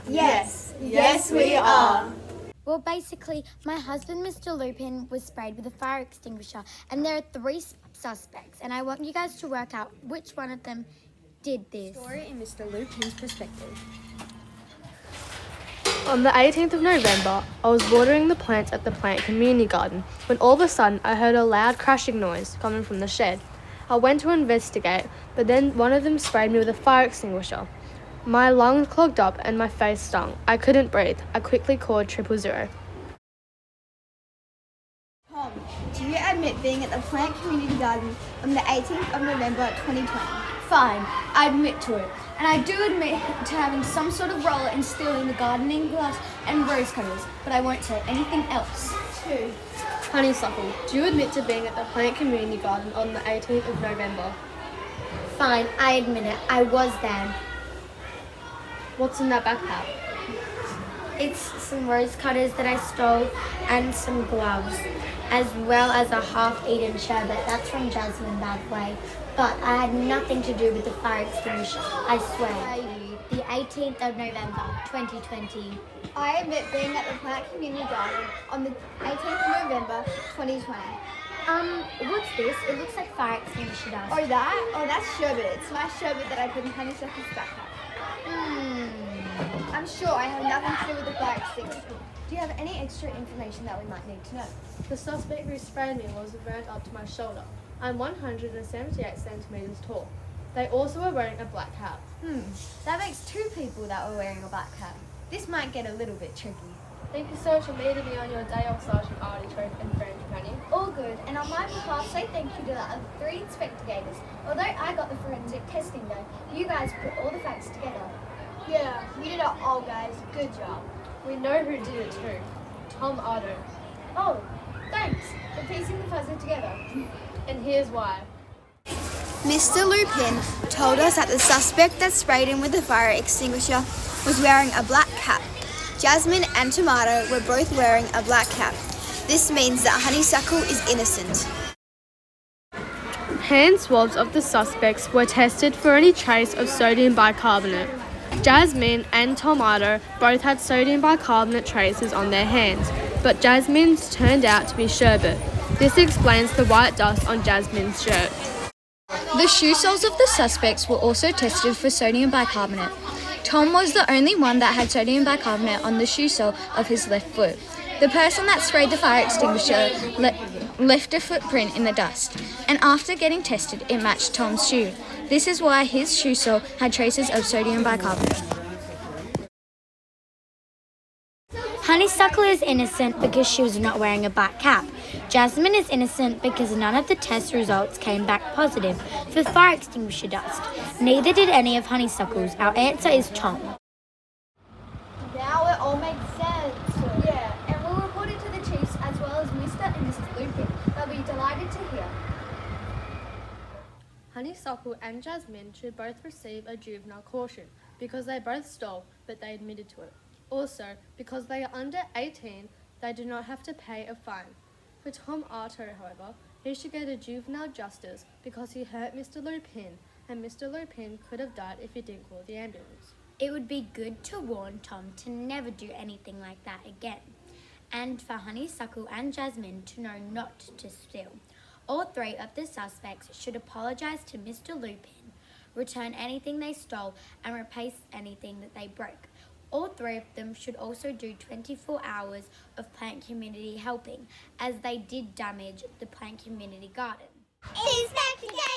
Yes, yes we are. Well, basically, my husband, Mr. Lupin, was sprayed with a fire extinguisher, and there are 3 suspects, and I want you guys to work out which one of them did this. Story in Mr. Lupin's perspective. On the 18th of November, I was watering the plants at the plant community garden when all of a sudden I heard a loud crashing noise coming from the shed. I went to investigate, but then one of them sprayed me with a fire extinguisher. My lungs clogged up and my face stung. I couldn't breathe. I quickly called 000. Tom, do you admit being at the plant community garden on the 18th of November 2020? Fine, I admit to it. And I do admit to having some sort of role in stealing the gardening gloves and rose cutters, but I won't say anything else. 2. Honeysuckle, do you admit to being at the plant community garden on the 18th of November? Fine, I admit it. I was there. What's in that backpack? It's some rose cutters that I stole and some gloves, as well as a half-eaten sherbet. That's from Jasmine, by the way. But I had nothing to do with the fire extinguisher, I swear. The 18th of November, 2020. I admit being at the plant community garden on the 18th of November 2020. What's this? It looks like fire extinguisher dust. Oh, that? Oh, that's sherbet. It's my sherbet that I put in Honeysuckle's backpack. I'm sure I have nothing to do with the fire extinguisher. Do you have any extra information that we might need to know? The suspect who sprayed me was burnt up to my shoulder. I'm 178 centimetres tall. They also were wearing a black hat. That makes 2 people that were wearing a black hat. This might get a little bit tricky. Thank you so much for meeting me on your day off, Sergeant Artie and friend companion. All good, and on my behalf, say thank you to the other 3 Inspectigators. Although I got the forensic testing done, you guys put all the facts together. Yeah, you did it all, guys. Good job. We know who did it too. Tom Otto. Oh, thanks for piecing the puzzle together. And here's why. Mr. Lupin told us that the suspect that sprayed him with the fire extinguisher was wearing a black cap. Jasmine and Tomato were both wearing a black cap. This means that Honeysuckle is innocent. Hand swabs of the suspects were tested for any trace of sodium bicarbonate. Jasmine and Tomato both had sodium bicarbonate traces on their hands, but Jasmine's turned out to be sherbet. This explains the white dust on Jasmine's shirt. The shoe soles of the suspects were also tested for sodium bicarbonate. Tom was the only one that had sodium bicarbonate on the shoe sole of his left foot. The person that sprayed the fire extinguisher left a footprint in the dust, and after getting tested, it matched Tom's shoe. This is why his shoe sole had traces of sodium bicarbonate. Honeysuckle is innocent because she was not wearing a black cap. Jasmine is innocent because none of the test results came back positive for fire extinguisher dust. Neither did any of Honeysuckle's. Our answer is Tom. Now it all makes sense. Yeah, and we'll report it to the chiefs as well as Mr. and Mrs. Lupin. They'll be delighted to hear. Honeysuckle and Jasmine should both receive a juvenile caution because they both stole, but they admitted to it. Also, because they are under 18, they do not have to pay a fine. For Tom Arto, however, he should get a juvenile justice because he hurt Mr. Lupin, and Mr. Lupin could have died if he didn't call the ambulance. It would be good to warn Tom to never do anything like that again, and for Honeysuckle and Jasmine to know not to steal. All 3 of the suspects should apologise to Mr. Lupin, return anything they stole, and replace anything that they broke. All 3 of them should also do 24 hours of plant community helping, as they did damage the plant community garden. Inspectagators!